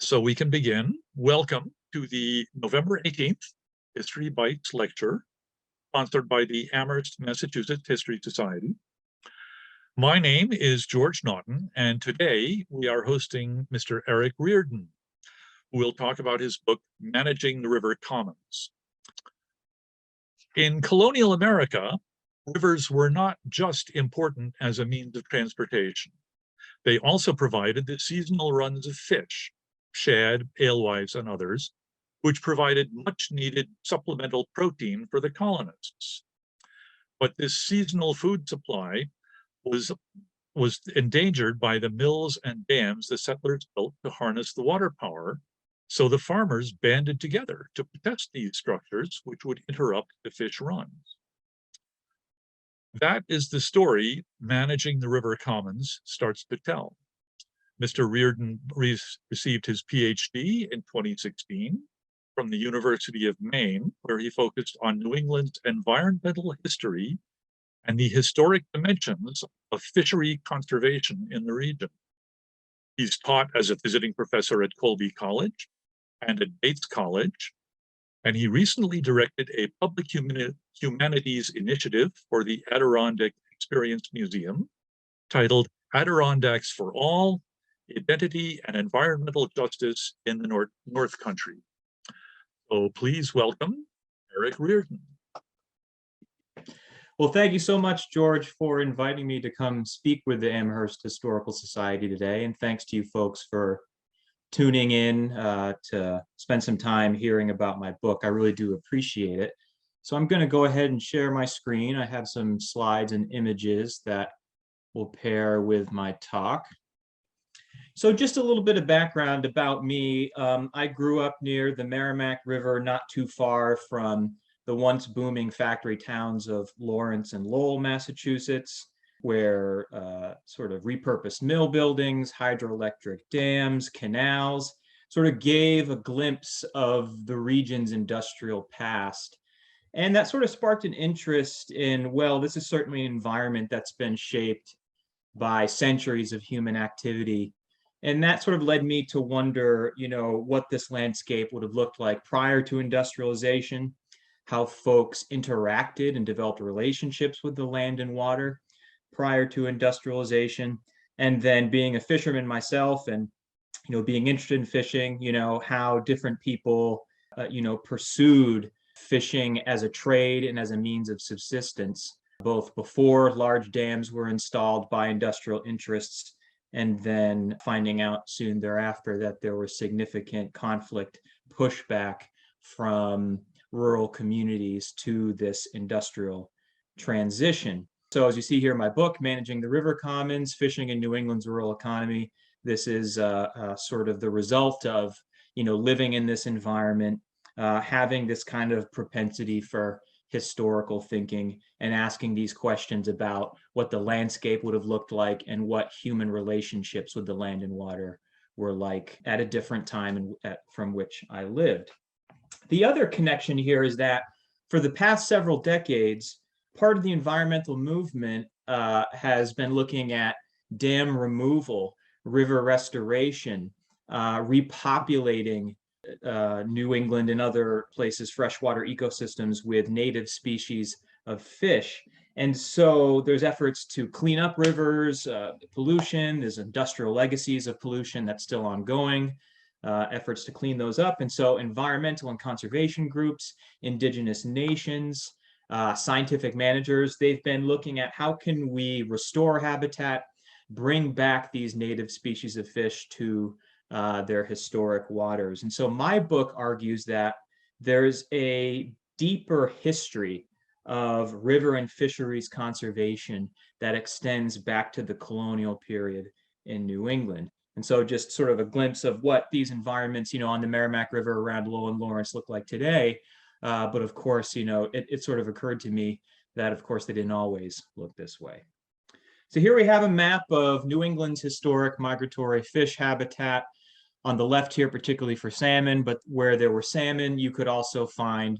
So we can begin. Welcome to the November 18th History Bites lecture, sponsored by the Amherst, Massachusetts History Society. My name is George Naughton, and today we are hosting Mr. Eric Reardon, who will talk about his book, Managing the River Commons. In colonial America, rivers were not just important as a means of transportation. They also provided the seasonal runs of fish, shad, alewives, and others, which provided much needed supplemental protein for the colonists. But this seasonal food supply was endangered by the mills and dams the settlers built to harness the water power, so the farmers banded together to protest these structures, which would interrupt the fish runs. That is the story Managing the River Commons starts to tell. Mr. Reardon received his PhD in 2016 from the University of Maine, where he focused on New England's environmental history and the historic dimensions of fishery conservation in the region. He's taught as a visiting professor at Colby College and at Bates College, and he recently directed a public humanities initiative for the Adirondack Experience Museum titled Adirondacks for All, Identity and Environmental Justice in the North Country. So please welcome Eric Reardon. Well, thank you so much, George, for inviting me to come speak with the Amherst Historical Society today. And thanks to you folks for tuning in to spend some time hearing about my book. I really do appreciate it. So I'm going to go ahead and share my screen. I have some slides and images that will pair with my talk. So just a little bit of background about me. I grew up near the Merrimack River, not too far from the once booming factory towns of Lawrence and Lowell, Massachusetts, where sort of repurposed mill buildings, hydroelectric dams, canals sort of gave a glimpse of the region's industrial past. And that sort of sparked an interest in, well, this is certainly an environment that's been shaped by centuries of human activity. And that sort of led me to wonder, what this landscape would have looked like prior to industrialization, how folks interacted and developed relationships with the land and water prior to industrialization. And then being a fisherman myself and, being interested in fishing, how different people, pursued fishing as a trade and as a means of subsistence, both before large dams were installed by industrial interests, and then finding out soon thereafter that there was significant conflict, pushback from rural communities to this industrial transition. So as you see here in my book, Managing the River Commons, Fishing in New England's Rural Economy, this is sort of the result of, living in this environment, having this kind of propensity for historical thinking and asking these questions about what the landscape would have looked like and what human relationships with the land and water were like at a different time from which I lived. The other connection here is that for the past several decades, part of the environmental movement has been looking at dam removal, river restoration, repopulating New England and other places, freshwater ecosystems with native species of fish. And so there's efforts to clean up rivers, pollution, there's industrial legacies of pollution that's still ongoing, efforts to clean those up. And so environmental and conservation groups, indigenous nations, scientific managers, they've been looking at how can we restore habitat, bring back these native species of fish to their historic waters. And so my book argues that there's a deeper history of river and fisheries conservation that extends back to the colonial period in New England. And so just sort of a glimpse of what these environments, on the Merrimack River around Lowell and Lawrence look like today. But of course, it sort of occurred to me that, of course, they didn't always look this way. So here we have a map of New England's historic migratory fish habitat. On the left here, particularly for salmon, but where there were salmon, you could also find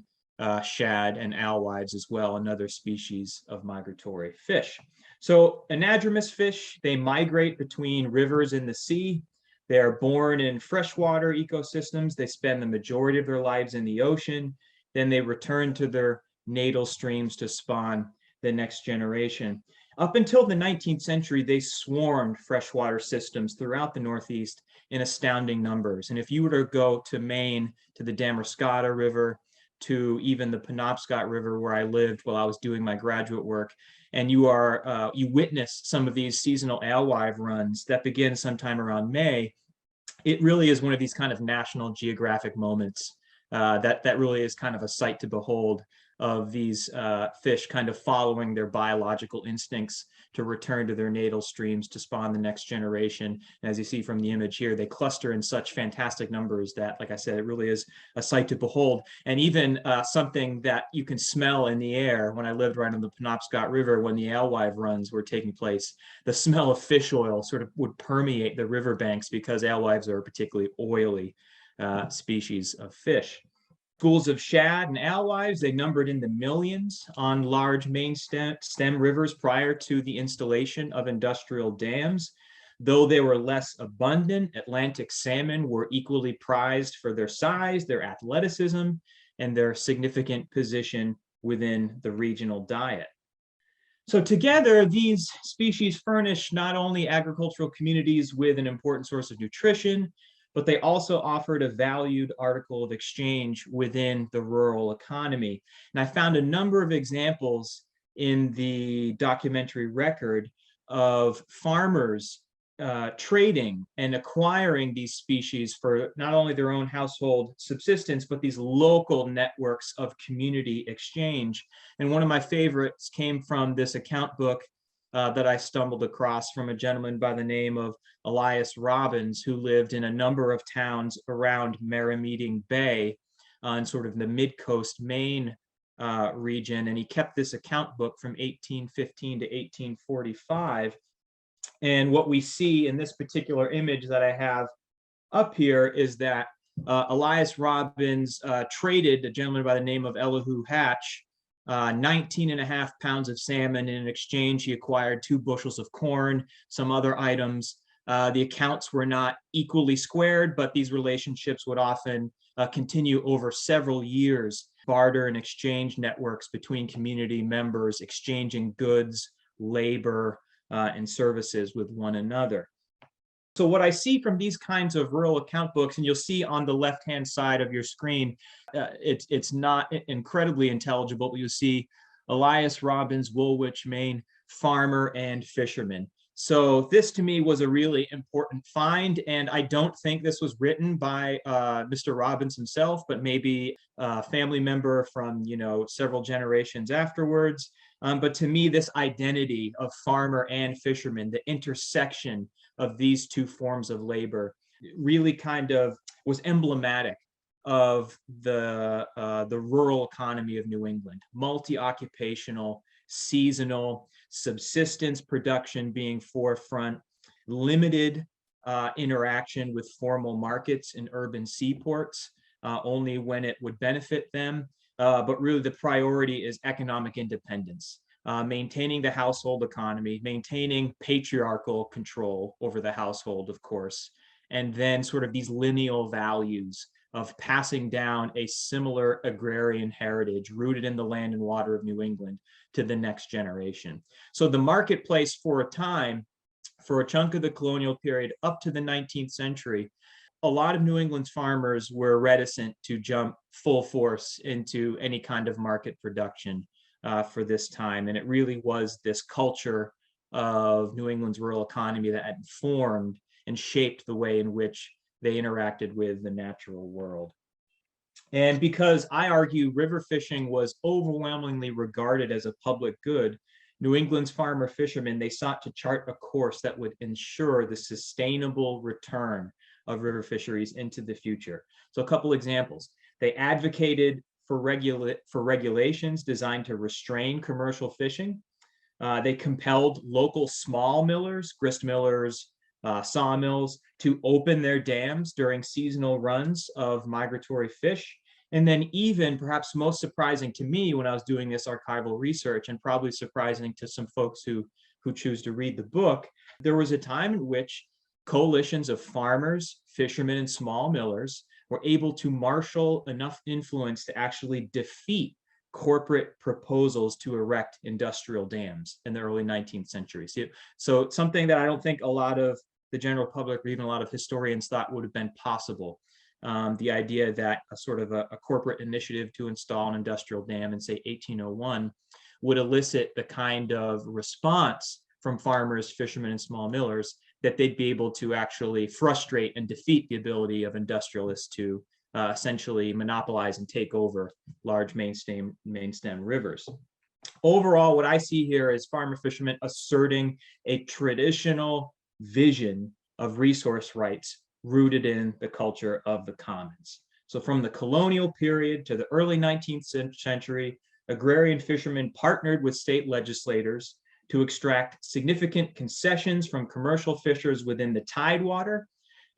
shad and alewives as well, another species of migratory fish. So anadromous fish, they migrate between rivers in the sea. They are born in freshwater ecosystems. They spend the majority of their lives in the ocean. Then they return to their natal streams to spawn the next generation. Up until the 19th century, they swarmed freshwater systems throughout the Northeast in astounding numbers. And if you were to go to Maine, to the Damariscotta River, to even the Penobscot River where I lived while I was doing my graduate work, and you witness some of these seasonal alewife runs that begin sometime around May, it really is one of these kind of National Geographic moments that really is kind of a sight to behold, of these fish kind of following their biological instincts to return to their natal streams to spawn the next generation. And as you see from the image here, they cluster in such fantastic numbers that, like I said, it really is a sight to behold. And even something that you can smell in the air. When I lived right on the Penobscot River, when the alewife runs were taking place, the smell of fish oil sort of would permeate the riverbanks, because alewives are a particularly oily species of fish. Schools of shad and alewives, they numbered in the millions on large main stem rivers prior to the installation of industrial dams. Though they were less abundant, Atlantic salmon were equally prized for their size, their athleticism, and their significant position within the regional diet. So together, these species furnish not only agricultural communities with an important source of nutrition, but they also offered a valued article of exchange within the rural economy. And I found a number of examples in the documentary record of farmers trading and acquiring these species for not only their own household subsistence, but these local networks of community exchange. And one of my favorites came from this account book that I stumbled across from a gentleman by the name of Elias Robbins, who lived in a number of towns around Merrimeeting Bay in sort of the mid-coast Maine region. And he kept this account book from 1815 to 1845. And what we see in this particular image that I have up here is that Elias Robbins traded a gentleman by the name of Elihu Hatch 19.5 pounds of salmon. In exchange, he acquired 2 bushels of corn, some other items. The accounts were not equally squared, but these relationships would often continue over several years. Barter and exchange networks between community members, exchanging goods, labor, and services with one another. So what I see from these kinds of rural account books, and you'll see on the left-hand side of your screen, it's not incredibly intelligible, but you'll see Elias Robbins, Woolwich, Maine, farmer and fisherman. So this to me was a really important find, and I don't think this was written by Mr. Robbins himself, but maybe a family member from, several generations afterwards. But to me, this identity of farmer and fisherman, the intersection of these two forms of labor, really kind of was emblematic of the rural economy of New England. Multi-occupational, seasonal, subsistence production being forefront, limited interaction with formal markets in urban seaports, only when it would benefit them. But really the priority is economic independence. Maintaining the household economy, maintaining patriarchal control over the household, of course, and then sort of these lineal values of passing down a similar agrarian heritage rooted in the land and water of New England to the next generation. So the marketplace for a time, for a chunk of the colonial period up to the 19th century, a lot of New England's farmers were reticent to jump full force into any kind of market production for this time. And it really was this culture of New England's rural economy that had formed and shaped the way in which they interacted with the natural world. And because I argue river fishing was overwhelmingly regarded as a public good, New England's farmer fishermen, they sought to chart a course that would ensure the sustainable return of river fisheries into the future. So a couple examples. They advocated for regulations designed to restrain commercial fishing. They compelled local small millers, grist millers, sawmills to open their dams during seasonal runs of migratory fish. And then even perhaps most surprising to me when I was doing this archival research, and probably surprising to some folks who choose to read the book, there was a time in which coalitions of farmers, fishermen, and small millers were able to marshal enough influence to actually defeat corporate proposals to erect industrial dams in the early 19th century. So something that I don't think a lot of the general public or even a lot of historians thought would have been possible. The idea that a sort of a corporate initiative to install an industrial dam in, say, 1801 would elicit the kind of response from farmers, fishermen, and small millers that they'd be able to actually frustrate and defeat the ability of industrialists to essentially monopolize and take over large main stem rivers. Overall, what I see here is farmer fishermen asserting a traditional vision of resource rights rooted in the culture of the commons. So from the colonial period to the early 19th century, agrarian fishermen partnered with state legislators to extract significant concessions from commercial fishers within the tidewater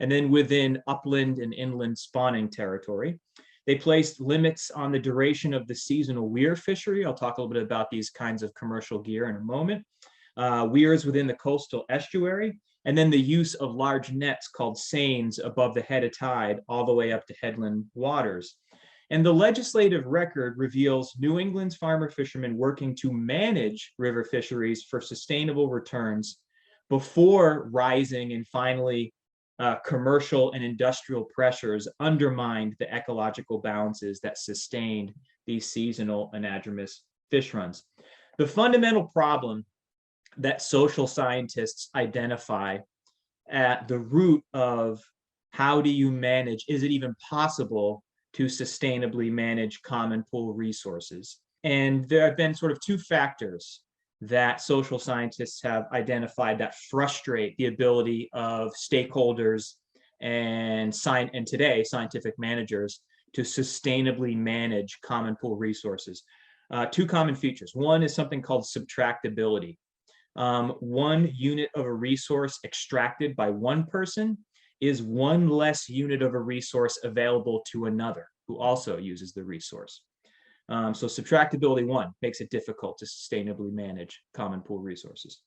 and then within upland and inland spawning territory. They placed limits on the duration of the seasonal weir fishery. I'll talk a little bit about these kinds of commercial gear in a moment. Weirs within the coastal estuary, and then the use of large nets called seines above the head of tide all the way up to headland waters. And the legislative record reveals New England's farmer fishermen working to manage river fisheries for sustainable returns before rising and finally commercial and industrial pressures undermined the ecological balances that sustained these seasonal anadromous fish runs. The fundamental problem that social scientists identify at the root of how do you manage, is it even possible to sustainably manage common pool resources? And there have been sort of two factors that social scientists have identified that frustrate the ability of stakeholders and today scientific managers to sustainably manage common pool resources. Two common features. One is something called subtractability. One unit of a resource extracted by one person is one less unit of a resource available to another who also uses the resource. So subtractability, one, makes it difficult to sustainably manage common pool resources.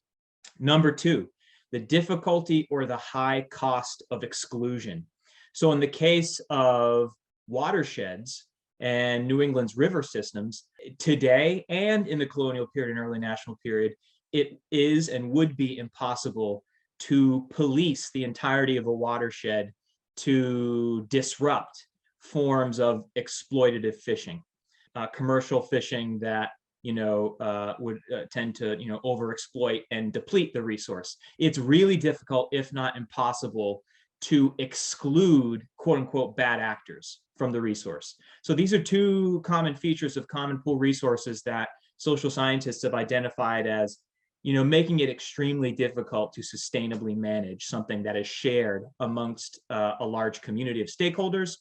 Number two, the difficulty or the high cost of exclusion. So in the case of watersheds and New England's river systems, today and in the colonial period and early national period, it is and would be impossible to police the entirety of a watershed to disrupt forms of exploitative fishing. Commercial fishing that would tend to overexploit and deplete the resource. It's really difficult, if not impossible, to exclude quote unquote bad actors from the resource. So these are two common features of common pool resources that social scientists have identified as making it extremely difficult to sustainably manage something that is shared amongst a large community of stakeholders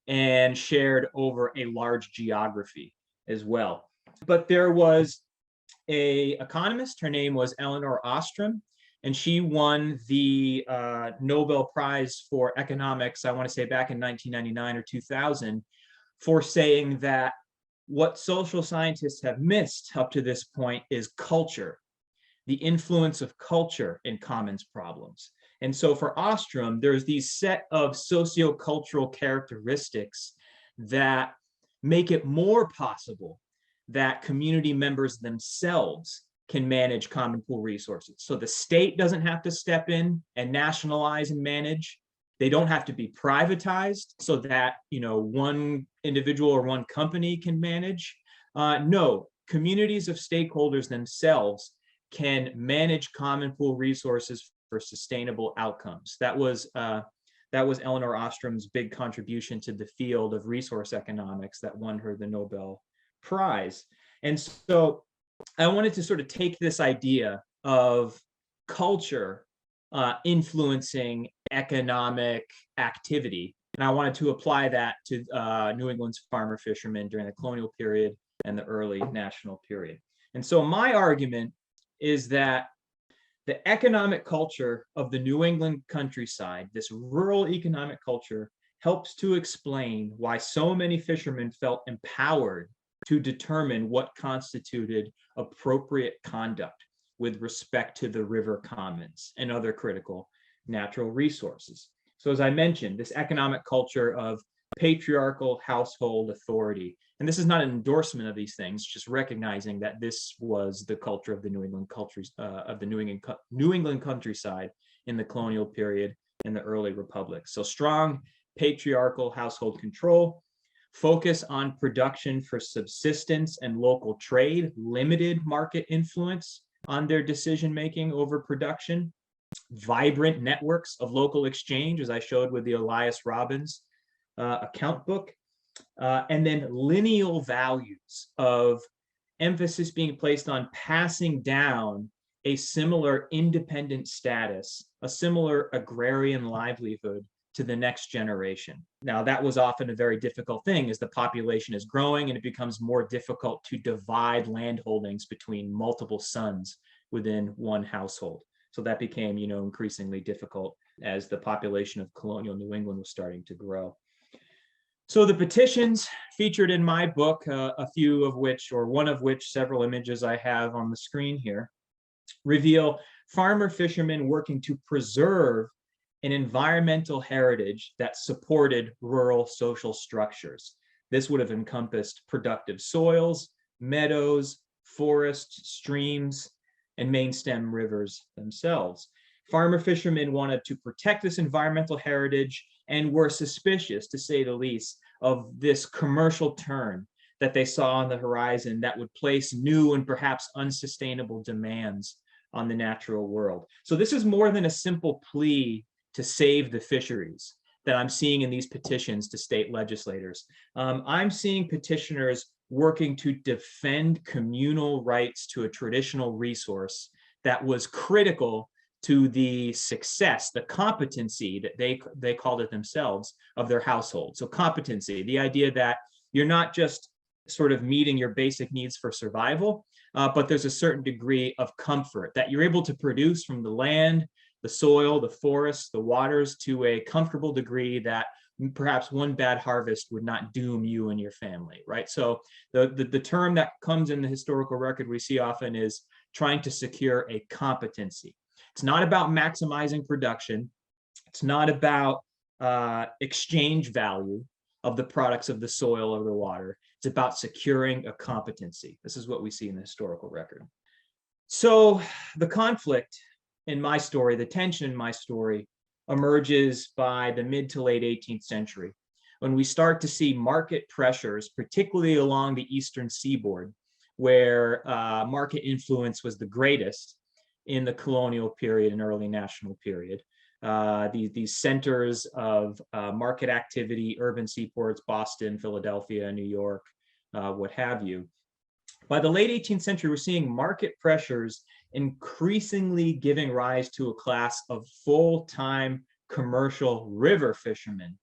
and shared over a large geography as well. But there was an economist, her name was Elinor Ostrom, and she won the Nobel Prize for Economics, I want to say back in 1999 or 2000, for saying that what social scientists have missed up to this point is culture, the influence of culture in commons problems. And so for Ostrom, there's these set of sociocultural characteristics that make it more possible that community members themselves can manage common pool resources. So the state doesn't have to step in and nationalize and manage. They don't have to be privatized so that one individual or one company can manage. No, communities of stakeholders themselves can manage common pool resources for sustainable outcomes. That was Elinor Ostrom's big contribution to the field of resource economics that won her the Nobel Prize. And so I wanted to sort of take this idea of culture influencing economic activity, and I wanted to apply that to New England's farmer fishermen during the colonial period and the early national period. And so my argument is that the economic culture of the New England countryside, this rural economic culture, helps to explain why so many fishermen felt empowered to determine what constituted appropriate conduct with respect to the river commons and other critical natural resources. So as I mentioned, this economic culture of patriarchal household authority, and this is not an endorsement of these things, just recognizing that this was the culture of the New England cultures, of the New England countryside in the colonial period and the early republic. So strong patriarchal household control, focus on production for subsistence and local trade, limited market influence on their decision-making over production, vibrant networks of local exchange, as I showed with the Elias Robbins account book, and then lineal values of emphasis being placed on passing down a similar independent status, a similar agrarian livelihood to the next generation. Now, that was often a very difficult thing as the population is growing and it becomes more difficult to divide land holdings between multiple sons within one household. So that became, increasingly difficult as the population of colonial New England was starting to grow. So the petitions featured in my book, a few of which, or one of which, several images I have on the screen here, reveal farmer fishermen working to preserve an environmental heritage that supported rural social structures. This would have encompassed productive soils, meadows, forests, streams, and main stem rivers themselves. Farmer fishermen wanted to protect this environmental heritage and were suspicious, to say the least, of this commercial turn that they saw on the horizon that would place new and perhaps unsustainable demands on the natural world. So this is more than a simple plea to save the fisheries that I'm seeing in these petitions to state legislators. I'm seeing petitioners working to defend communal rights to a traditional resource that was critical to the success, the competency that they called it themselves of their household. So competency, the idea that you're not just sort of meeting your basic needs for survival, but there's a certain degree of comfort that you're able to produce from the land, the soil, the forests, the waters to a comfortable degree that perhaps one bad harvest would not doom you and your family, right? So the term that comes in the historical record we see often is trying to secure a competency. It's not about maximizing production. It's not about exchange value of the products of the soil or the water. It's about securing a competency. This is what we see in the historical record. So the conflict in my story, the tension in my story, emerges by the mid to late 18th century, when we start to see market pressures, particularly along the eastern seaboard, where market influence was the greatest in the colonial period and early national period. These centers of market activity, urban seaports, Boston, Philadelphia, New York, what have you. By the late 18th century, we're seeing market pressures increasingly giving rise to a class of full-time commercial river fishermen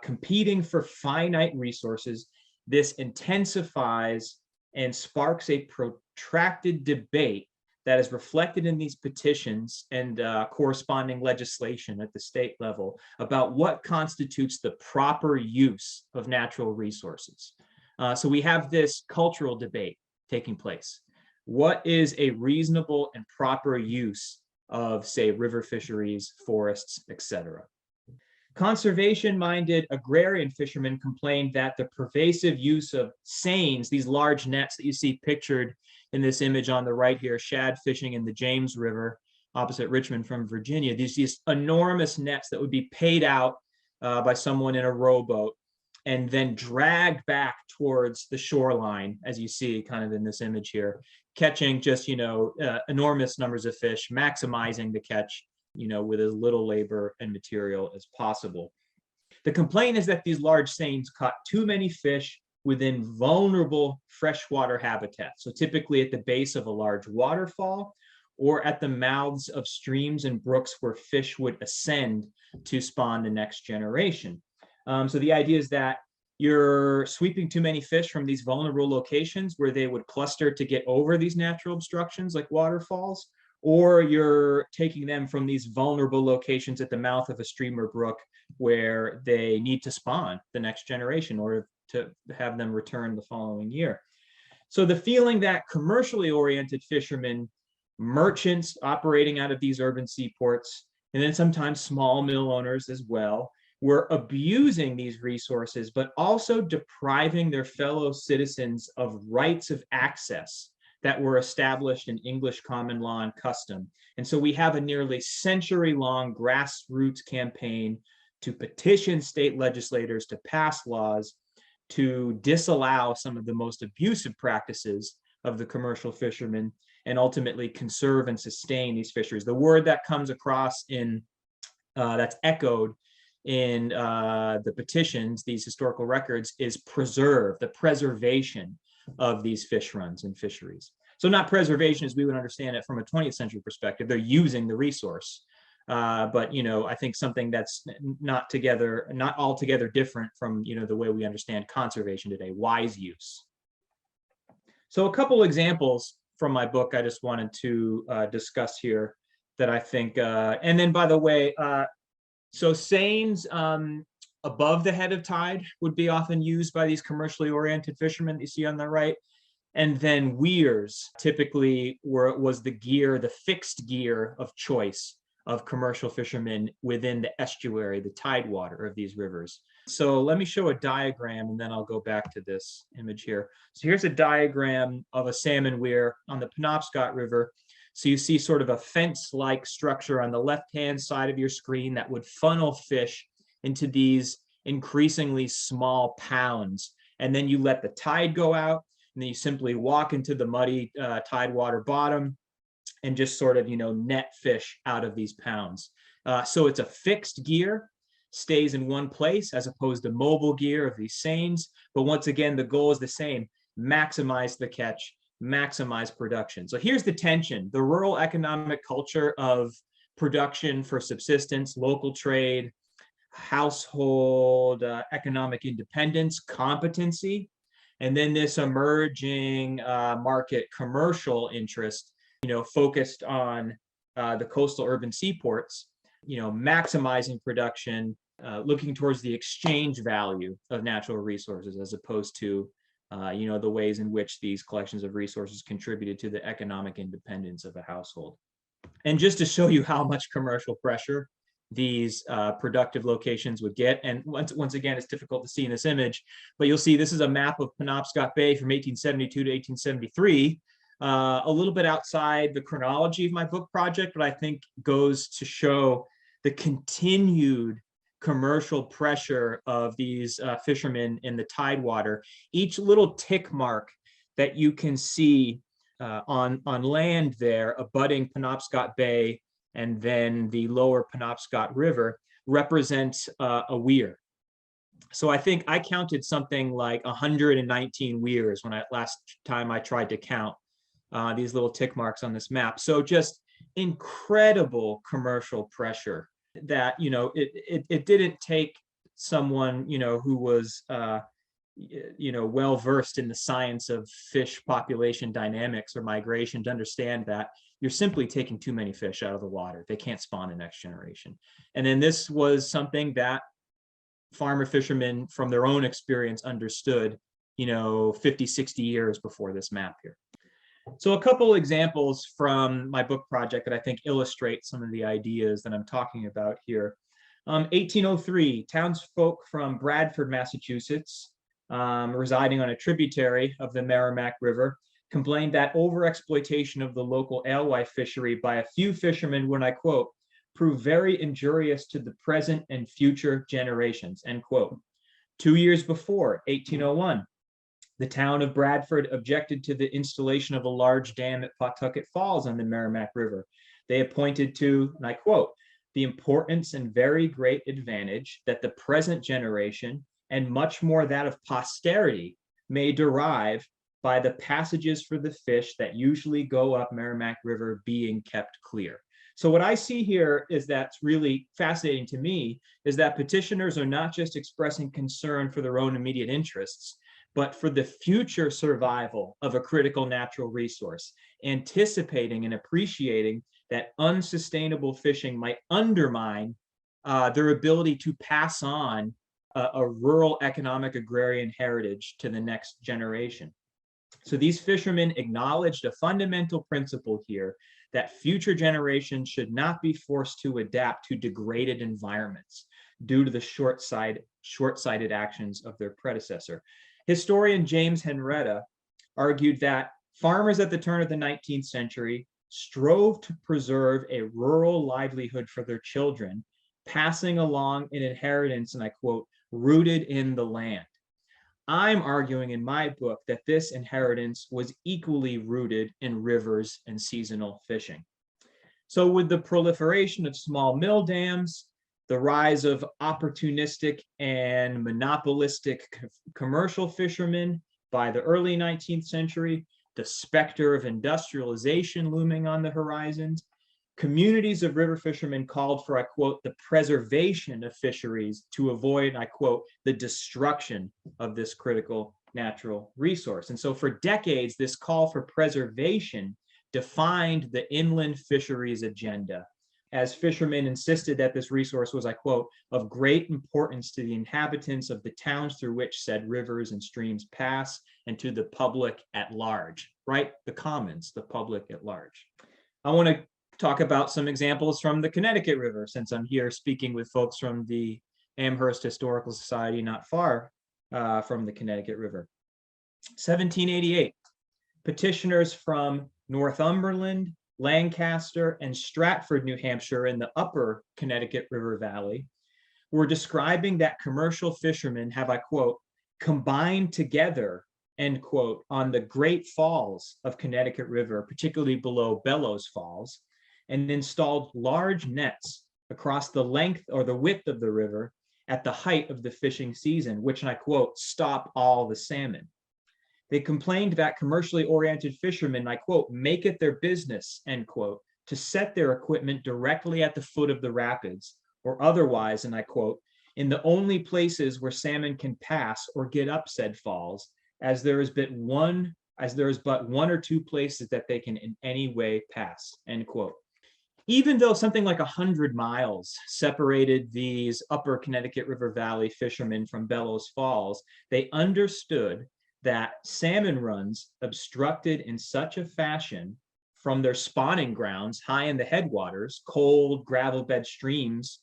competing for finite resources. This intensifies and sparks a protracted debate that is reflected in these petitions and corresponding legislation at the state level about what constitutes the proper use of natural resources. So we have this cultural debate taking place. What is a reasonable and proper use of, say, river fisheries, forests, etc.? Conservation-minded agrarian fishermen complained that the pervasive use of seines, these large nets that you see pictured in this image on the right here, shad fishing in the James River opposite Richmond from Virginia, these enormous nets that would be paid out by someone in a rowboat and then dragged back towards the shoreline, as you see kind of in this image here, catching just, enormous numbers of fish, maximizing the catch, with as little labor and material as possible. The complaint is that these large seines caught too many fish within vulnerable freshwater habitats. So typically at the base of a large waterfall or at the mouths of streams and brooks where fish would ascend to spawn the next generation. So the idea is that you're sweeping too many fish from these vulnerable locations where they would cluster to get over these natural obstructions like waterfalls, or you're taking them from these vulnerable locations at the mouth of a stream or brook where they need to spawn the next generation in order to have them return the following year. So the feeling that commercially oriented fishermen, merchants operating out of these urban seaports, and then sometimes small mill owners as well, were abusing these resources, but also depriving their fellow citizens of rights of access that were established in English common law and custom. And so we have a nearly century-long grassroots campaign to petition state legislators to pass laws to disallow some of the most abusive practices of the commercial fishermen and ultimately conserve and sustain these fisheries. The word that comes across in, that's echoed in the petitions, these historical records, is preserve, the preservation of these fish runs and fisheries. So not preservation as we would understand it from a 20th century perspective, they're using the resource. But, you know, I think something that's not altogether different from, you know, the way we understand conservation today, wise use. So a couple examples from my book I just wanted to discuss here that I think, and then by the way, so seines above the head of tide would be often used by these commercially oriented fishermen that you see on the right. And then weirs typically was the gear, the fixed gear of choice of commercial fishermen within the estuary, the tidewater of these rivers. So let me show a diagram and then I'll go back to this image here. So here's a diagram of a salmon weir on the Penobscot River. So you see sort of a fence-like structure on the left-hand side of your screen that would funnel fish into these increasingly small pounds. And then you let the tide go out, and then you simply walk into the muddy tidewater bottom and just sort of, you know, net fish out of these pounds. So it's a fixed gear, stays in one place as opposed to mobile gear of these seines. But once again, the goal is the same: maximize the catch, maximize production. So here's the tension: the rural economic culture of production for subsistence, local trade, household economic independence, competency, and then this emerging market commercial interest, you know, focused on the coastal urban seaports, you know, maximizing production, looking towards the exchange value of natural resources as opposed to you know, the ways in which these collections of resources contributed to the economic independence of a household. And just to show you how much commercial pressure these productive locations would get, and once again, it's difficult to see in this image, but you'll see this is a map of Penobscot Bay from 1872 to 1873, a little bit outside the chronology of my book project, but I think goes to show the continued commercial pressure of these fishermen in the tidewater. Each little tick mark that you can see on land there abutting Penobscot Bay and then the lower Penobscot River represents a weir. So I think I counted something like 119 weirs when last time I tried to count these little tick marks on this map. So just incredible commercial pressure that, you know, it didn't take someone, you know, who was you know, well versed in the science of fish population dynamics or migration to understand that you're simply taking too many fish out of the water. They can't spawn the next generation. And then this was something that farmer fishermen from their own experience understood, you know, 50, 60 years before this map here. So a couple examples from my book project that I think illustrate some of the ideas that I'm talking about here. 1803, townsfolk from Bradford, Massachusetts, residing on a tributary of the Merrimack River, complained that overexploitation of the local alewife fishery by a few fishermen would, I quote, prove very injurious to the present and future generations, end quote. 2 years before, 1801, the town of Bradford objected to the installation of a large dam at Pawtucket Falls on the Merrimack River. They pointed to, and I quote, the importance and very great advantage that the present generation and much more that of posterity may derive by the passages for the fish that usually go up Merrimack River being kept clear. So what I see here is that's really fascinating to me is that petitioners are not just expressing concern for their own immediate interests, but for the future survival of a critical natural resource, anticipating and appreciating that unsustainable fishing might undermine their ability to pass on a rural economic agrarian heritage to the next generation. So these fishermen acknowledged a fundamental principle here that future generations should not be forced to adapt to degraded environments due to the short-sighted actions of their predecessor. Historian James Henretta argued that farmers at the turn of the 19th century strove to preserve a rural livelihood for their children, passing along an inheritance, and I quote, rooted in the land. I'm arguing in my book that this inheritance was equally rooted in rivers and seasonal fishing. So with the proliferation of small mill dams, the rise of opportunistic and monopolistic commercial fishermen by the early 19th century, the specter of industrialization looming on the horizons, communities of river fishermen called for, I quote, the preservation of fisheries to avoid, I quote, the destruction of this critical natural resource. And so for decades, this call for preservation defined the inland fisheries agenda, as fishermen insisted that this resource was, I quote, of great importance to the inhabitants of the towns through which said rivers and streams pass, and to the public at large, right? The commons, the public at large. I want to talk about some examples from the Connecticut River, since I'm here speaking with folks from the Amherst Historical Society, not far from the Connecticut River. 1788, petitioners from Northumberland, Lancaster, and Stratford, New Hampshire, in the upper Connecticut River Valley, were describing that commercial fishermen have, I quote, combined together, end quote, on the Great Falls of Connecticut River, particularly below Bellows Falls, and installed large nets across the length or the width of the river at the height of the fishing season, which, and I quote, stop all the salmon. They complained that commercially oriented fishermen, I quote, make it their business, end quote, to set their equipment directly at the foot of the rapids, or otherwise, and I quote, in the only places where salmon can pass or get up said falls, as there is but one or two places that they can in any way pass, end quote. Even though something like 100 miles separated these upper Connecticut River Valley fishermen from Bellows Falls, they understood that salmon runs obstructed in such a fashion from their spawning grounds high in the headwaters, cold gravel bed streams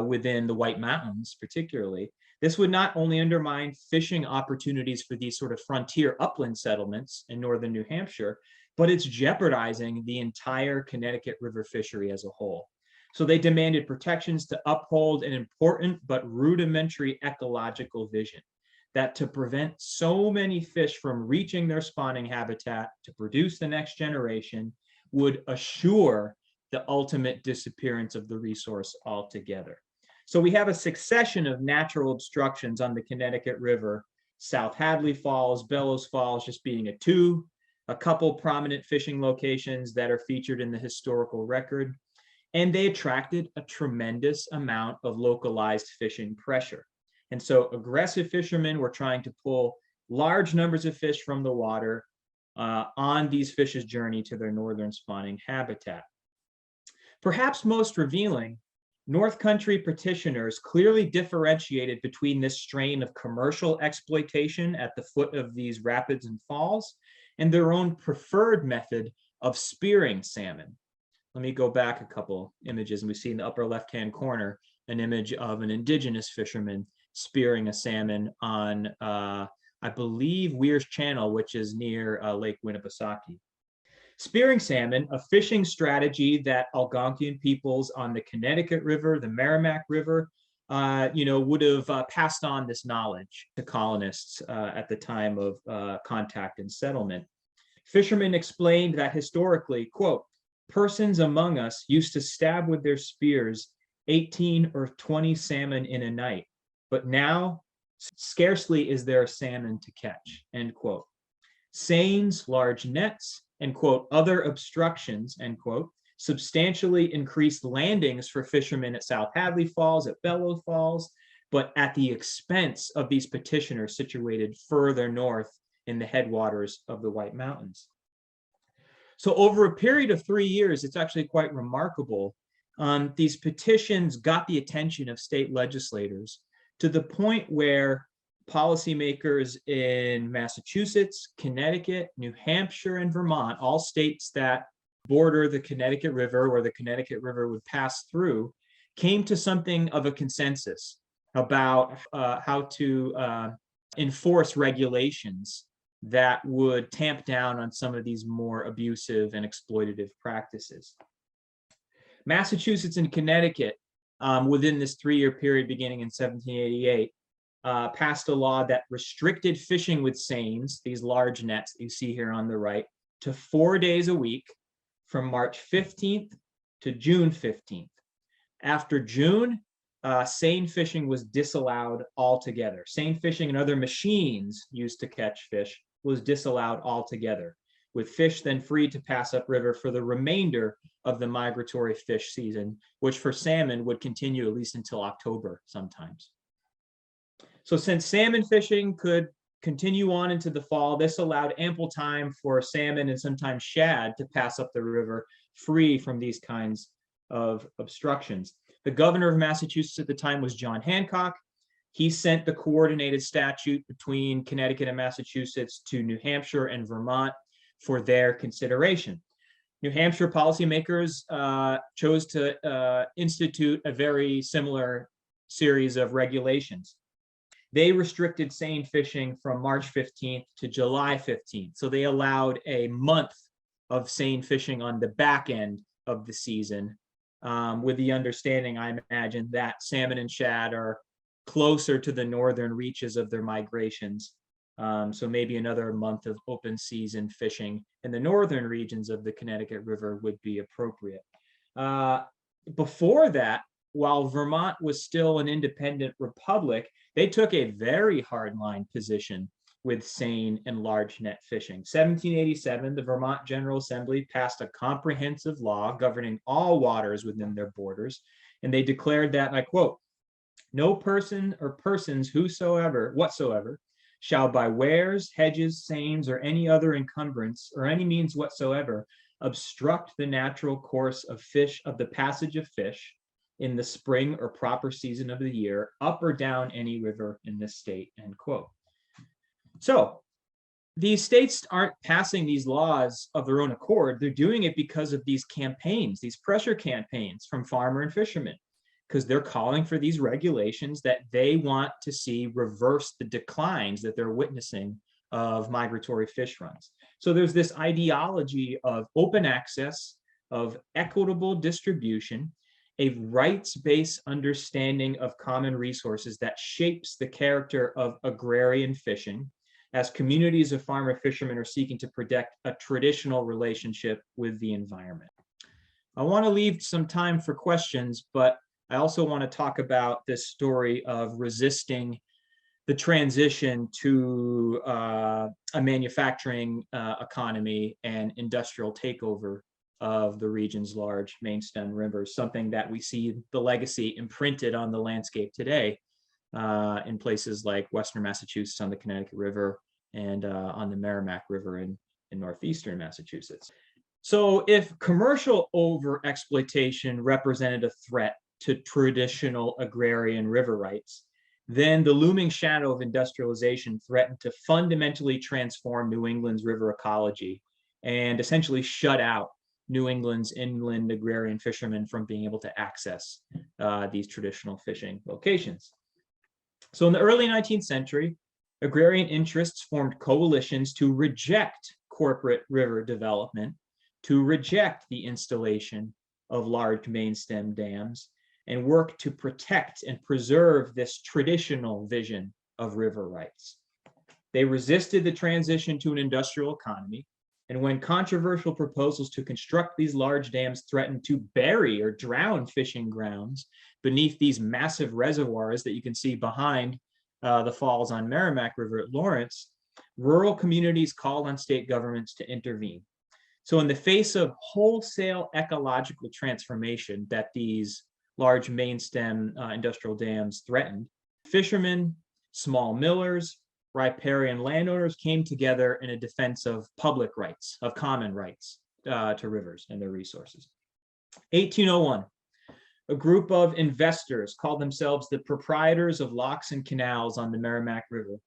within the White Mountains particularly, this would not only undermine fishing opportunities for these sort of frontier upland settlements in northern New Hampshire, but it's jeopardizing the entire Connecticut River fishery as a whole. So they demanded protections to uphold an important but rudimentary ecological vision, that to prevent so many fish from reaching their spawning habitat to produce the next generation would assure the ultimate disappearance of the resource altogether. So we have a succession of natural obstructions on the Connecticut River, South Hadley Falls, Bellows Falls just being a couple prominent fishing locations that are featured in the historical record, and they attracted a tremendous amount of localized fishing pressure. And so aggressive fishermen were trying to pull large numbers of fish from the water on these fish's journey to their northern spawning habitat. Perhaps most revealing, North Country petitioners clearly differentiated between this strain of commercial exploitation at the foot of these rapids and falls and their own preferred method of spearing salmon. Let me go back a couple images, and we see in the upper left-hand corner an image of an indigenous fisherman spearing a salmon on, I believe, Weir's Channel, which is near Lake Winnipesaukee. Spearing salmon, a fishing strategy that Algonquian peoples on the Connecticut River, the Merrimack River, would have passed on this knowledge to colonists at the time of contact and settlement. Fishermen explained that historically, quote, persons among us used to stab with their spears 18 or 20 salmon in a night, but now scarcely is there a salmon to catch, end quote. Seines, large nets, and quote, other obstructions, end quote, substantially increased landings for fishermen at South Hadley Falls, at Bellows Falls, but at the expense of these petitioners situated further north in the headwaters of the White Mountains. So over a period of 3 years, it's actually quite remarkable. These petitions got the attention of state legislators to the point where policymakers in Massachusetts, Connecticut, New Hampshire, and Vermont, all states that border the Connecticut River, where the Connecticut River would pass through, came to something of a consensus about how to enforce regulations that would tamp down on some of these more abusive and exploitative practices. Massachusetts and Connecticut, within this 3-year period beginning in 1788, passed a law that restricted fishing with seines, these large nets that you see here on the right, to 4 days a week from March 15th to June 15th. After June, seine fishing was disallowed altogether. Seine fishing and other machines used to catch fish was disallowed altogether, with fish then free to pass upriver for the remainder of the migratory fish season, which for salmon would continue at least until October sometimes. So since salmon fishing could continue on into the fall, this allowed ample time for salmon and sometimes shad to pass up the river free from these kinds of obstructions. The governor of Massachusetts at the time was John Hancock. He sent the coordinated statute between Connecticut and Massachusetts to New Hampshire and Vermont for their consideration. New Hampshire policymakers chose to institute a very similar series of regulations. They restricted seine fishing from March 15th to July 15th. So they allowed a month of seine fishing on the back end of the season, with the understanding, I imagine, that salmon and shad are closer to the northern reaches of their migrations. So maybe another month of open season fishing in the northern regions of the Connecticut River would be appropriate. Before that, while Vermont was still an independent republic, they took a very hardline position with seine and large net fishing. 1787, the Vermont General Assembly passed a comprehensive law governing all waters within their borders, and they declared that, and I quote, "No person or persons whatsoever shall by wares, hedges, seines, or any other encumbrance, or any means whatsoever, obstruct the natural course of the passage of fish in the spring or proper season of the year, up or down any river in this state," end quote. So these states aren't passing these laws of their own accord. They're doing it because of these campaigns, these pressure campaigns from farmer and fishermen, because they're calling for these regulations that they want to see reverse the declines that they're witnessing of migratory fish runs. So there's this ideology of open access, of equitable distribution, a rights-based understanding of common resources that shapes the character of agrarian fishing, as communities of farmer fishermen are seeking to protect a traditional relationship with the environment. I want to leave some time for questions, but I also want to talk about this story of resisting the transition to a manufacturing economy and industrial takeover of the region's large main stem rivers, something that we see the legacy imprinted on the landscape today in places like Western Massachusetts on the Connecticut River and on the Merrimack River in northeastern Massachusetts. So if commercial overexploitation represented a threat to traditional agrarian river rights, then the looming shadow of industrialization threatened to fundamentally transform New England's river ecology and essentially shut out New England's inland agrarian fishermen from being able to access these traditional fishing locations. So in the early 19th century, agrarian interests formed coalitions to reject corporate river development, to reject the installation of large main stem dams, and work to protect and preserve this traditional vision of river rights. They resisted the transition to an industrial economy, and when controversial proposals to construct these large dams threatened to bury or drown fishing grounds beneath these massive reservoirs that you can see behind the falls on Merrimack River at Lawrence, rural communities called on state governments to intervene. So in the face of wholesale ecological transformation that these large main stem industrial dams threatened, fishermen, small millers, riparian landowners came together in a defense of public rights, of common rights to rivers and their resources. 1801, a group of investors called themselves the proprietors of locks and canals on the Merrimack River.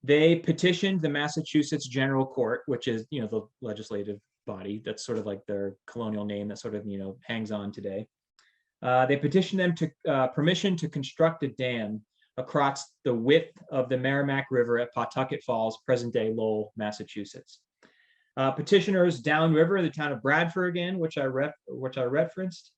They petitioned the Massachusetts General Court, which is, the legislative body. That's sort of like their colonial name that sort of, hangs on today. They petitioned them to permission to construct a dam across the width of the Merrimack River at Pawtucket Falls, present-day Lowell, Massachusetts. Petitioners downriver, the town of Bradford again, which I referenced,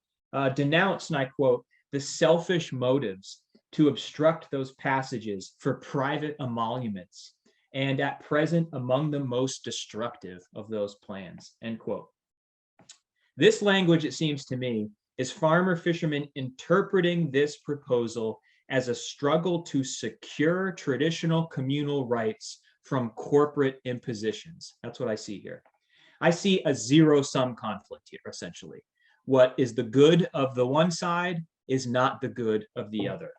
denounced, and I quote, the selfish motives to obstruct those passages for private emoluments, and at present among the most destructive of those plans, end quote. This language, it seems to me, is farmer fishermen interpreting this proposal as a struggle to secure traditional communal rights from corporate impositions. That's what I see here. I see a zero-sum conflict here, essentially. What is the good of the one side is not the good of the other.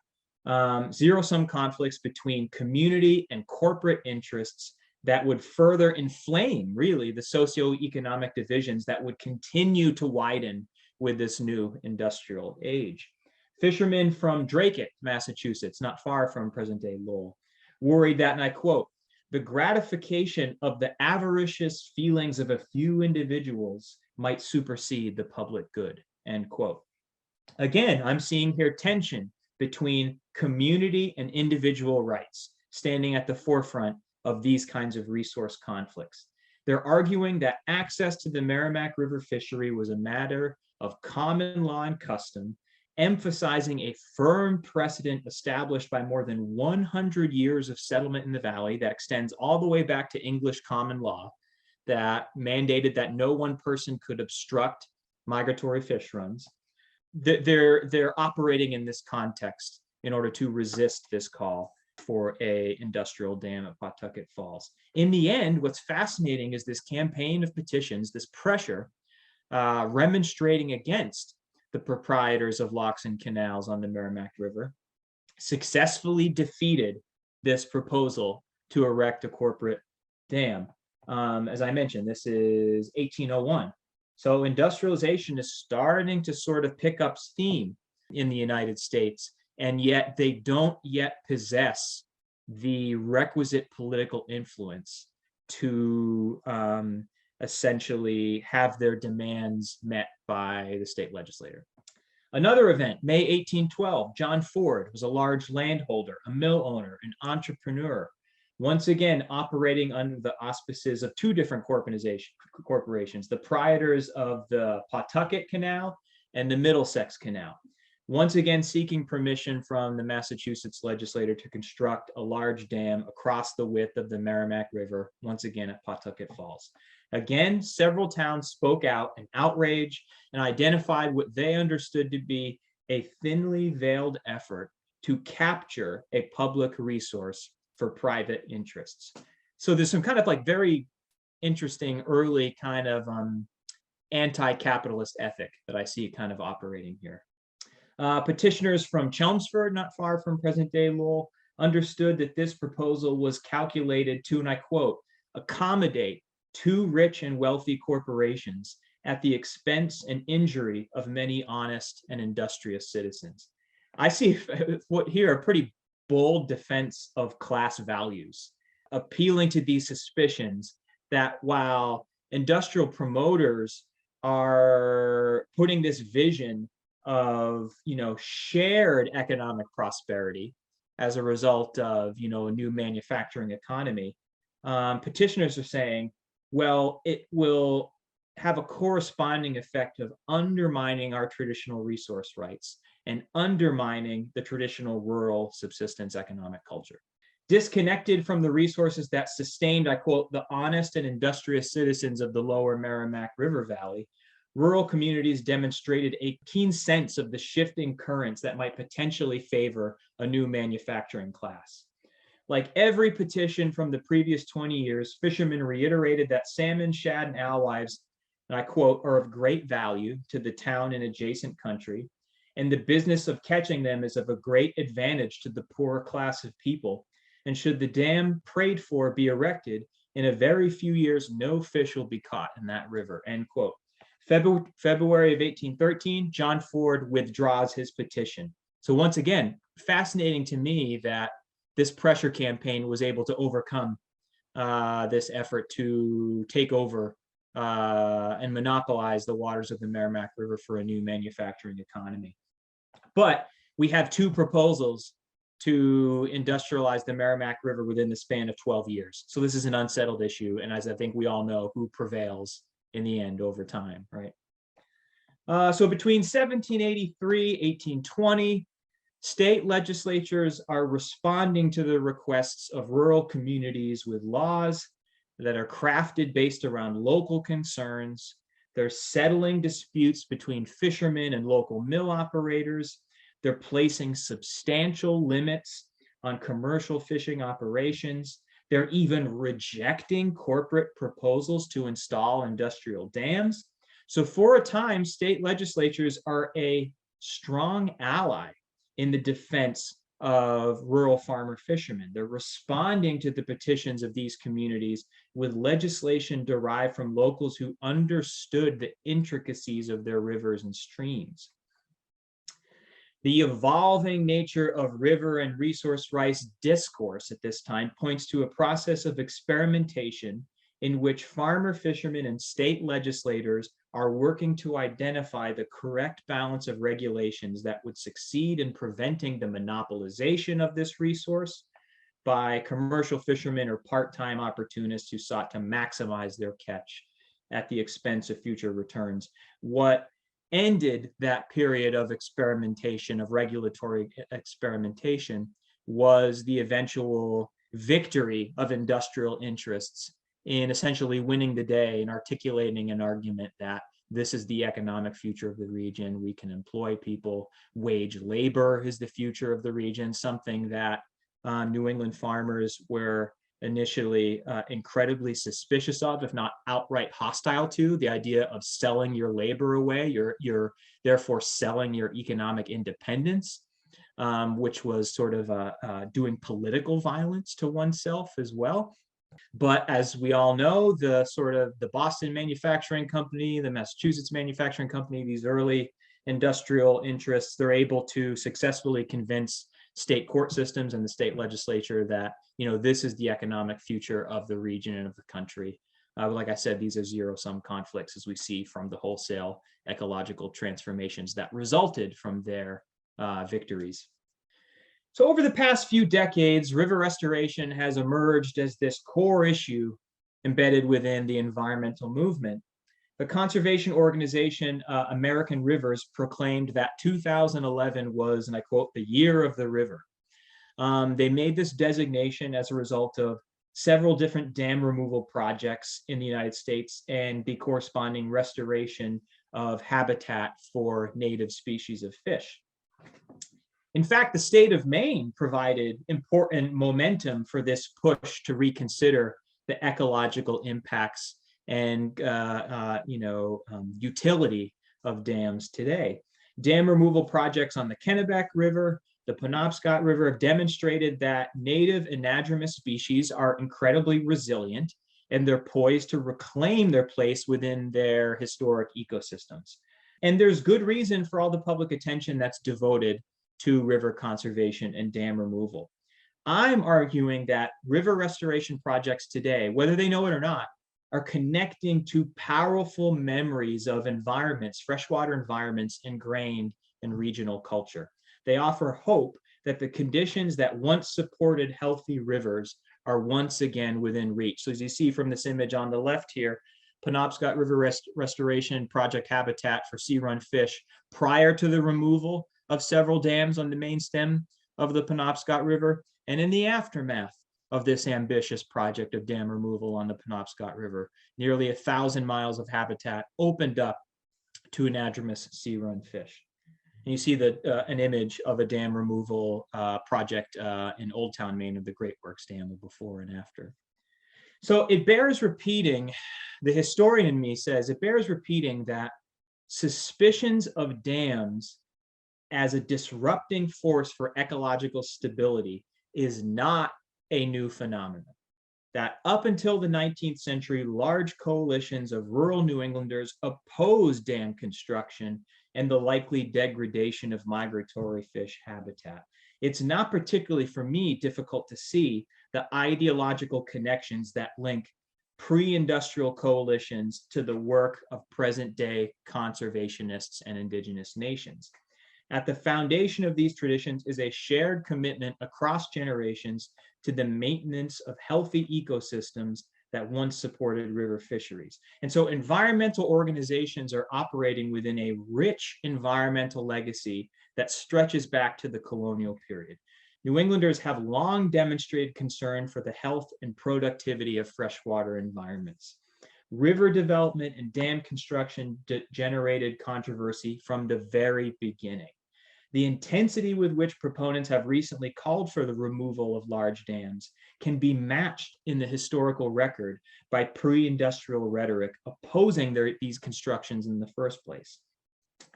Zero-sum conflicts between community and corporate interests that would further inflame, really, the socioeconomic divisions that would continue to widen with this new industrial age. Fishermen from Dracut, Massachusetts, not far from present-day Lowell, worried that, and I quote, the gratification of the avaricious feelings of a few individuals might supersede the public good, end quote. Again, I'm seeing here tension between community and individual rights standing at the forefront of these kinds of resource conflicts. They're arguing that access to the Merrimack River fishery was a matter of common law and custom, emphasizing a firm precedent established by more than 100 years of settlement in the valley that extends all the way back to English common law that mandated that no one person could obstruct migratory fish runs. They're operating in this context in order to resist this call for an industrial dam at Pawtucket Falls. In the end, what's fascinating is this campaign of petitions, this pressure remonstrating against the proprietors of locks and canals on the Merrimack River, successfully defeated this proposal to erect a corporate dam. As I mentioned, this is 1801. So industrialization is starting to sort of pick up steam in the United States, and yet they don't yet possess the requisite political influence to essentially have their demands met by the state legislature. Another event, May 1812, John Ford was a large landholder, a mill owner, an entrepreneur, once again operating under the auspices of two different corporations, the proprietors of the Pawtucket Canal and the Middlesex Canal, once again seeking permission from the Massachusetts legislature to construct a large dam across the width of the Merrimack River, once again at Pawtucket Falls. Again, several towns spoke out in outrage and identified what they understood to be a thinly veiled effort to capture a public resource for private interests. So there's some kind of like very interesting early kind of anti-capitalist ethic that I see kind of operating here. Petitioners from Chelmsford, not far from present-day Lowell, understood that this proposal was calculated to, and I quote, accommodate two rich and wealthy corporations at the expense and injury of many honest and industrious citizens. I see what here a pretty bold defense of class values, appealing to these suspicions that while industrial promoters are putting this vision of, shared economic prosperity as a result of, a new manufacturing economy, petitioners are saying, well, it will have a corresponding effect of undermining our traditional resource rights and undermining the traditional rural subsistence economic culture. Disconnected from the resources that sustained, I quote, the honest and industrious citizens of the lower Merrimack River Valley, rural communities demonstrated a keen sense of the shifting currents that might potentially favor a new manufacturing class. Like every petition from the previous 20 years, fishermen reiterated that salmon, shad, and alewives, and I quote, are of great value to the town and adjacent country, and the business of catching them is of a great advantage to the poorer class of people. And should the dam prayed for be erected, in a very few years, no fish will be caught in that river, end quote. February of 1813, John Ford withdraws his petition. So once again, fascinating to me that this pressure campaign was able to overcome this effort to take over and monopolize the waters of the Merrimack River for a new manufacturing economy. But we have two proposals to industrialize the Merrimack River within the span of 12 years. So this is an unsettled issue. And as I think we all know, who prevails in the end over time, right? So between 1783, 1820, state legislatures are responding to the requests of rural communities with laws that are crafted based around local concerns. They're settling disputes between fishermen and local mill operators. They're placing substantial limits on commercial fishing operations. They're even rejecting corporate proposals to install industrial dams. So for a time, state legislatures are a strong ally in the defense of rural farmer fishermen. They're responding to the petitions of these communities with legislation derived from locals who understood the intricacies of their rivers and streams. The evolving nature of river and resource rights discourse at this time points to a process of experimentation in which farmer, fishermen, and state legislators are working to identify the correct balance of regulations that would succeed in preventing the monopolization of this resource by commercial fishermen or part-time opportunists who sought to maximize their catch at the expense of future returns. What ended that period of experimentation, of regulatory experimentation, was the eventual victory of industrial interests in essentially winning the day and articulating an argument that this is the economic future of the region. We can employ people. Wage labor is the future of the region, something that New England farmers were initially incredibly suspicious of, if not outright hostile to. The idea of selling your labor away, you're therefore selling your economic independence, which was sort of doing political violence to oneself as well. But as we all know, the Boston Manufacturing Company, the Massachusetts Manufacturing Company, these early industrial interests, they're able to successfully convince state court systems and the state legislature that, this is the economic future of the region and of the country. Like I said, these are zero-sum conflicts, as we see from the wholesale ecological transformations that resulted from their victories. So over the past few decades, river restoration has emerged as this core issue embedded within the environmental movement. The conservation organization American Rivers proclaimed that 2011 was, and I quote, the year of the river. They made this designation as a result of several different dam removal projects in the United States and the corresponding restoration of habitat for native species of fish. In fact, the state of Maine provided important momentum for this push to reconsider the ecological impacts and utility of dams today. Dam removal projects on the Kennebec River, the Penobscot River have demonstrated that native anadromous species are incredibly resilient and they're poised to reclaim their place within their historic ecosystems. And there's good reason for all the public attention that's devoted to river conservation and dam removal. I'm arguing that river restoration projects today, whether they know it or not, are connecting to powerful memories of environments, freshwater environments ingrained in regional culture. They offer hope that the conditions that once supported healthy rivers are once again within reach. So as you see from this image on the left here, Penobscot River Restoration Project habitat for sea-run fish prior to the removal of several dams on the main stem of the Penobscot River, and in the aftermath of this ambitious project of dam removal on the Penobscot River, nearly 1,000 miles of habitat opened up to anadromous sea-run fish. And you see an image of a dam removal project in Old Town, Maine, of the Great Works Dam before and after. So it bears repeating, the historian in me says, it bears repeating that suspicions of dams as a disrupting force for ecological stability is not a new phenomenon. That up until the 19th century, large coalitions of rural New Englanders opposed dam construction and the likely degradation of migratory fish habitat. It's not particularly, for me, difficult to see the ideological connections that link pre-industrial coalitions to the work of present-day conservationists and indigenous nations. At the foundation of these traditions is a shared commitment across generations to the maintenance of healthy ecosystems that once supported river fisheries. And so environmental organizations are operating within a rich environmental legacy that stretches back to the colonial period. New Englanders have long demonstrated concern for the health and productivity of freshwater environments. River development and dam construction generated controversy from the very beginning. The intensity with which proponents have recently called for the removal of large dams can be matched in the historical record by pre-industrial rhetoric opposing these constructions in the first place.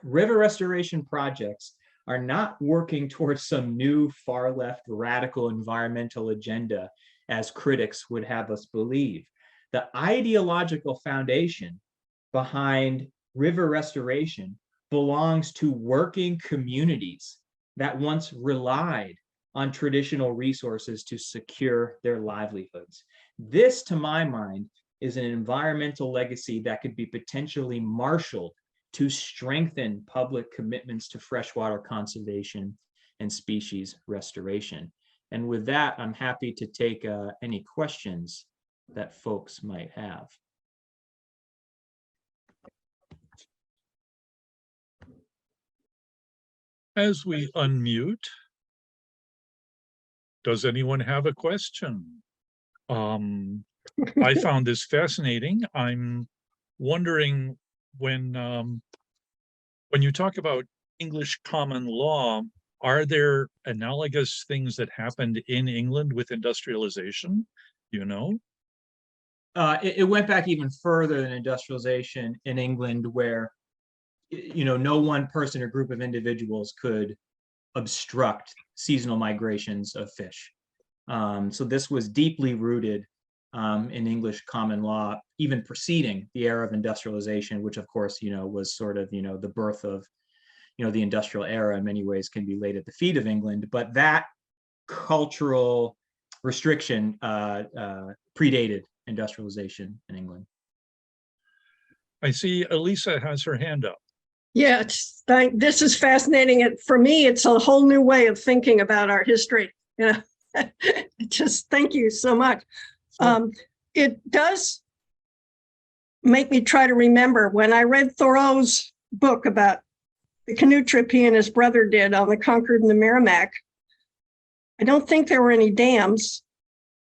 River restoration projects are not working towards some new far-left radical environmental agenda, as critics would have us believe. The ideological foundation behind river restoration belongs to working communities that once relied on traditional resources to secure their livelihoods. This, to my mind, is an environmental legacy that could be potentially marshaled to strengthen public commitments to freshwater conservation and species restoration. And with that, I'm happy to take any questions that folks might have. As we unmute, does anyone have a question? I found this fascinating. I'm wondering when you talk about English common law, are there analogous things that happened in England with industrialization? You know? It went back even further than industrialization in England, where no one person or group of individuals could obstruct seasonal migrations of fish. So this was deeply rooted in English common law, even preceding the era of industrialization, which of course, was sort of, the birth of, the industrial era in many ways can be laid at the feet of England. But that cultural restriction predated industrialization in England. I see Elisa has her hand up. Yeah, this is fascinating. For me, it's a whole new way of thinking about our history. Just thank you so much. Sure. It does make me try to remember when I read Thoreau's book about the canoe trip he and his brother did on the Concord and the Merrimack. I don't think there were any dams.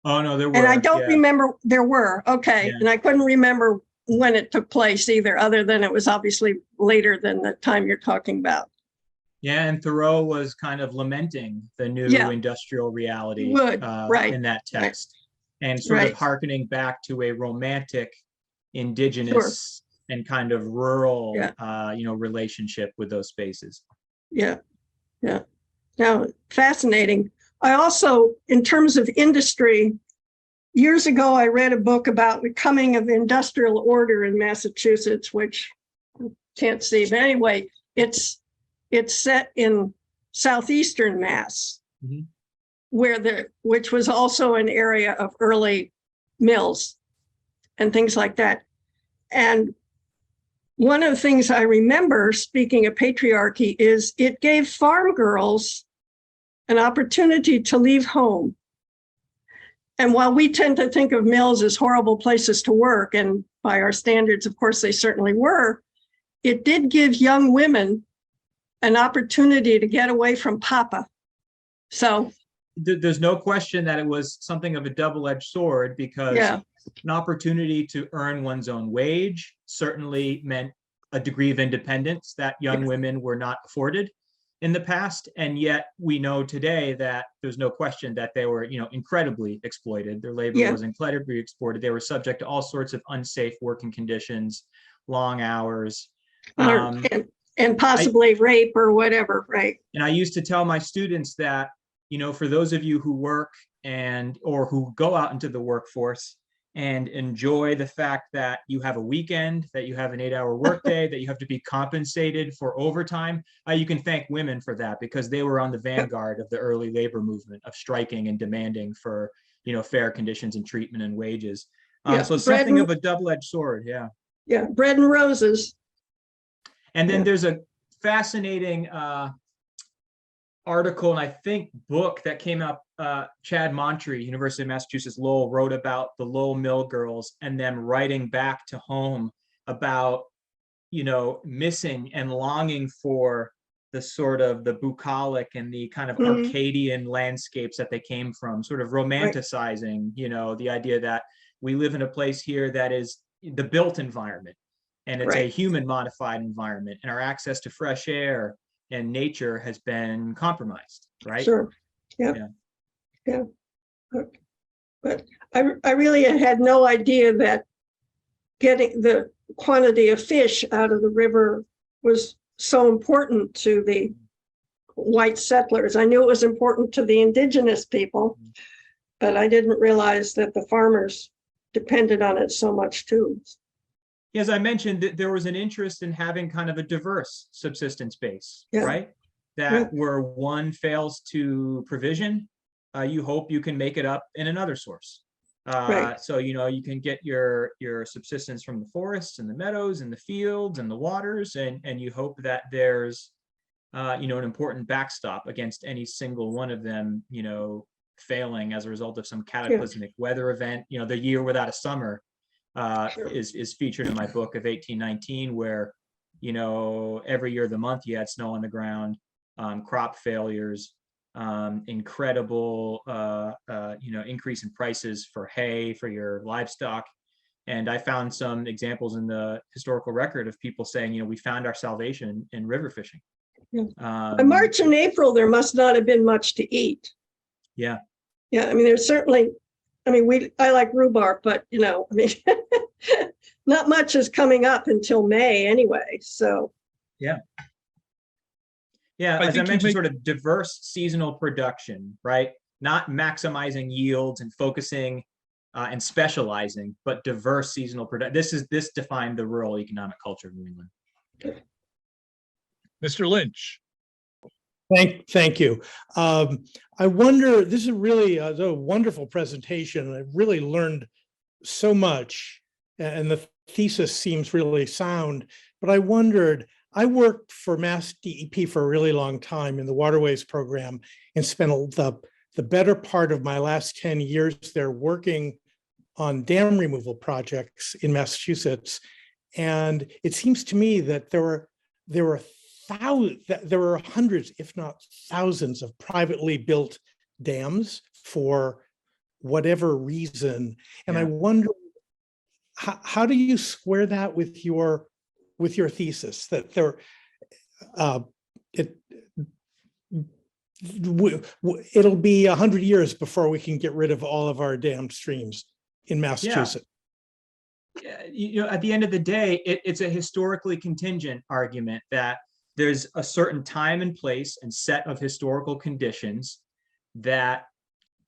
Oh, no, there were. And I don't remember there were. Okay. Yeah. And I couldn't remember when it took place either, other than it was obviously later than the time you're talking about. Yeah, and Thoreau was kind of lamenting the new industrial reality right. in that text, and sort of hearkening back to a romantic, indigenous, and kind of rural, relationship with those spaces. Yeah. Now, fascinating. I also, in terms of industry, years ago, I read a book about the coming of industrial order in Massachusetts, which I can't see, but anyway, it's set in southeastern Mass, which was also an area of early mills and things like that. And one of the things I remember, speaking of patriarchy, is it gave farm girls an opportunity to leave home. And while we tend to think of mills as horrible places to work, and by our standards, of course, they certainly were, it did give young women an opportunity to get away from Papa. So there's no question that it was something of a double-edged sword, because an opportunity to earn one's own wage certainly meant a degree of independence that young women were not afforded in the past. And yet we know today that there's no question that they were, incredibly exploited. Their labor was incredibly exploited. They were subject to all sorts of unsafe working conditions, long hours. And possibly rape or whatever, right? And I used to tell my students that, for those of you who work or who go out into the workforce and enjoy the fact that you have a weekend, that you have an 8-hour workday, that you have to be compensated for overtime, you can thank women for that, because they were on the vanguard of the early labor movement of striking and demanding for, fair conditions and treatment and wages. Yeah, So bread something and- of a double-edged sword, yeah. Yeah, bread and roses. And then Yeah. there's a fascinating article and I think book that came out. Chad Montree, University of Massachusetts Lowell, wrote about the Lowell mill girls and them writing back to home about, missing and longing for the sort of the bucolic and the kind of Mhm. Arcadian landscapes that they came from, sort of Right. romanticizing, the idea that we live in a place here that is the built environment and it's a Right. human modified environment, and our access to fresh air and nature has been compromised, right? Sure. Yeah. Yeah. Yeah. But I really had no idea that getting the quantity of fish out of the river was so important to the white settlers. I knew it was important to the indigenous people, but I didn't realize that the farmers depended on it so much too. As I mentioned, there was an interest in having kind of a diverse subsistence base, Yeah. right? That where one fails to provision, you hope you can make it up in another source. Right. So, you can get your subsistence from the forests and the meadows and the fields and the waters, and you hope that there's, an important backstop against any single one of them, failing as a result of some cataclysmic weather event. The year without a summer is featured in my book of 1819, where, every year of the month you had snow on the ground, crop failures, incredible, increase in prices for hay for your livestock. And I found some examples in the historical record of people saying, we found our salvation in river fishing. In March and April, there must not have been much to eat. Yeah. Yeah, I mean, there's certainly, I like rhubarb, but not much is coming up until May anyway. So yeah, as I mentioned, sort of diverse seasonal production, right? Not maximizing yields and focusing and specializing, but diverse seasonal production. This defined the rural economic culture of New England. Mr. Lynch. Thank you. I wonder, this is really a wonderful presentation. I really learned so much, and the thesis seems really sound, but I wondered, I worked for Mass DEP for a really long time in the waterways program and spent the better part of my last 10 years there working on dam removal projects in Massachusetts. And it seems to me that there were hundreds, if not thousands, of privately built dams for whatever reason. And I wonder, how do you square that with your thesis that it'll be 100 years before we can get rid of all of our dammed streams in Massachusetts? At the end of the day, it's a historically contingent argument that there's a certain time and place and set of historical conditions that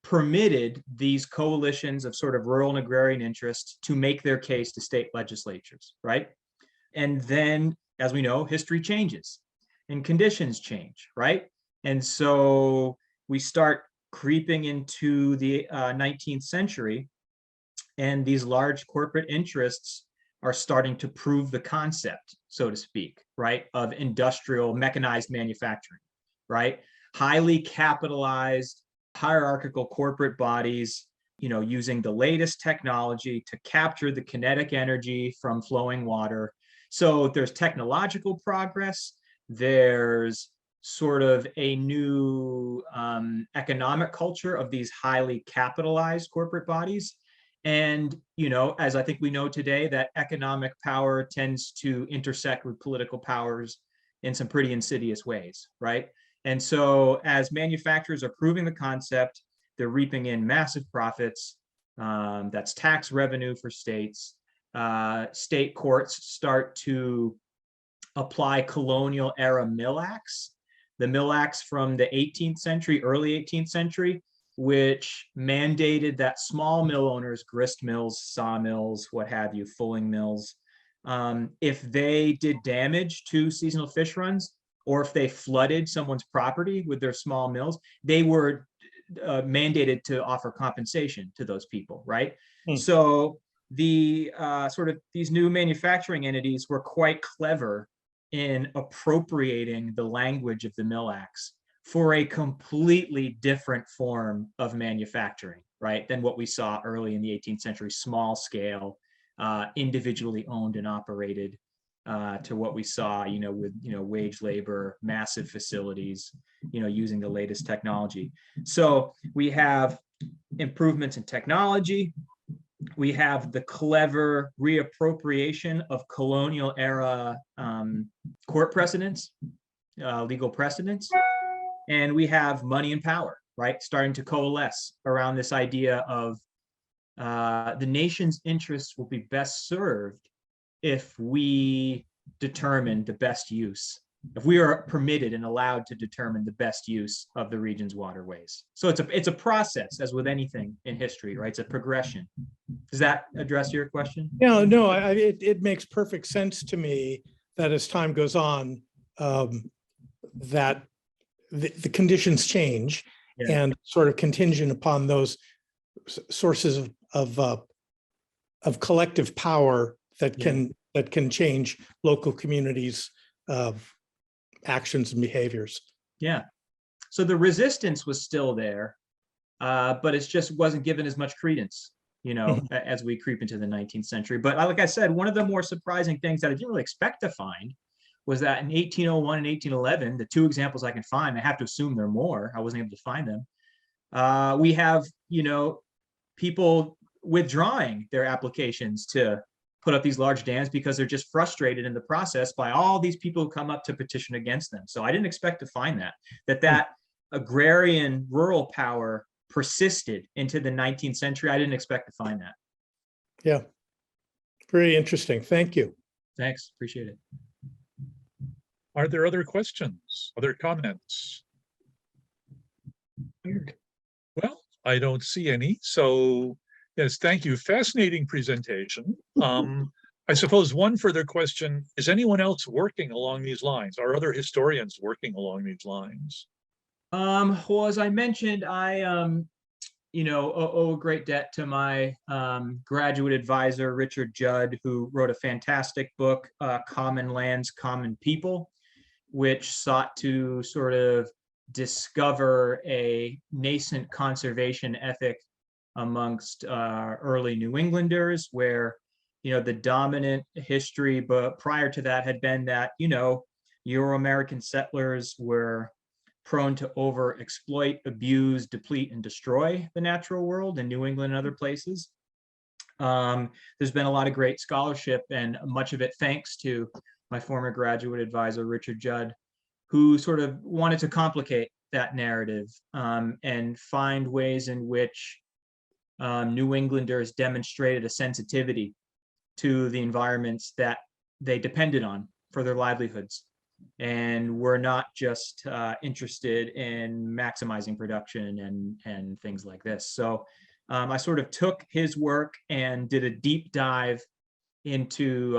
permitted these coalitions of sort of rural and agrarian interests to make their case to state legislatures, right? And then, as we know, history changes and conditions change, right? And so we start creeping into the 19th century, and these large corporate interests are starting to prove the concept, so to speak, right, of industrial mechanized manufacturing, right? Highly capitalized, hierarchical corporate bodies, using the latest technology to capture the kinetic energy from flowing water. So there's technological progress, there's sort of a new economic culture of these highly capitalized corporate bodies. And, as I think we know today, that economic power tends to intersect with political powers in some pretty insidious ways, right? And so as manufacturers are proving the concept, they're reaping in massive profits. That's tax revenue for states. State courts start to apply colonial era mill acts. The mill acts from the 18th century, early 18th century, which mandated that small mill owners, grist mills, sawmills, what have you, fulling mills, if they did damage to seasonal fish runs, or if they flooded someone's property with their small mills, they were mandated to offer compensation to those people, right? So the sort of these new manufacturing entities were quite clever in appropriating the language of the Mill Acts for a completely different form of manufacturing, right, than what we saw early in the 18th century, small scale, individually owned and operated, to what we saw, with, wage labor, massive facilities, using the latest technology. So we have improvements in technology. We have the clever reappropriation of colonial era court precedents, legal precedents. And we have money and power, right, starting to coalesce around this idea of the nation's interests will be best served if we determine the best use, if we are permitted and allowed to determine the best use of the region's waterways. So it's a process, as with anything in history, right? It's a progression. Does that address your question? Yeah, no, it makes perfect sense to me that as time goes on, that the conditions change, Yeah. and sort of contingent upon those sources of collective power that can change local communities' actions and behaviors. Yeah. So the resistance was still there, but it just wasn't given as much credence, as we creep into the 19th century. But like I said, one of the more surprising things that I didn't really expect to find was that in 1801 and 1811, the two examples I can find, I have to assume there are more, I wasn't able to find them. We have, people withdrawing their applications to put up these large dams because they're just frustrated in the process by all these people who come up to petition against them. So I didn't expect to find that agrarian rural power persisted into the 19th century. I didn't expect to find that. Yeah, very interesting. Thank you. Thanks, appreciate it. Are there other questions, other comments? Well, I don't see any. So yes, thank you. Fascinating presentation. I suppose one further question, is anyone else working along these lines? Are other historians working along these lines? Well, as I mentioned, I owe a great debt to my graduate advisor, Richard Judd, who wrote a fantastic book, Common Lands, Common People, which sought to sort of discover a nascent conservation ethic amongst early New Englanders, where, the dominant history, but prior to that, had been that, Euro-American settlers were prone to over-exploit, abuse, deplete, and destroy the natural world in New England and other places. There's been a lot of great scholarship, and much of it thanks to my former graduate advisor, Richard Judd, who sort of wanted to complicate that narrative and find ways in which New Englanders demonstrated a sensitivity to the environments that they depended on for their livelihoods, and were not just interested in maximizing production and things like this. So I sort of took his work and did a deep dive into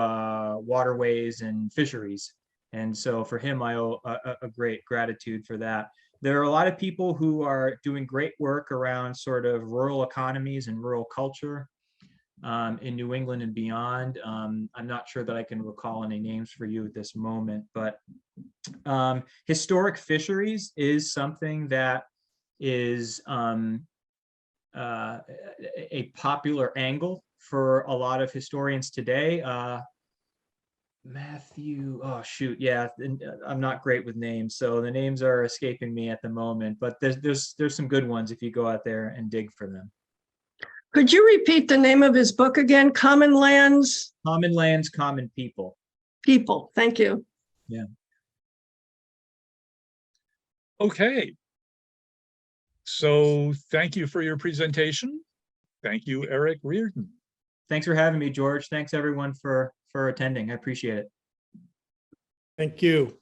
waterways and fisheries. And so for him, I owe a great gratitude for that. There are a lot of people who are doing great work around sort of rural economies and rural culture in New England and beyond. I'm not sure that I can recall any names for you at this moment, but historic fisheries is something that is a popular angle for a lot of historians today. Matthew, oh shoot, yeah, I'm not great with names, so the names are escaping me at the moment, but there's some good ones if you go out there and dig for them. Could you repeat the name of his book again? Common Lands? Common Lands, Common People. People, thank you. Yeah. Okay. So thank you for your presentation. Thank you, Eric Reardon. Thanks for having me, George. Thanks everyone for attending. I appreciate it. Thank you.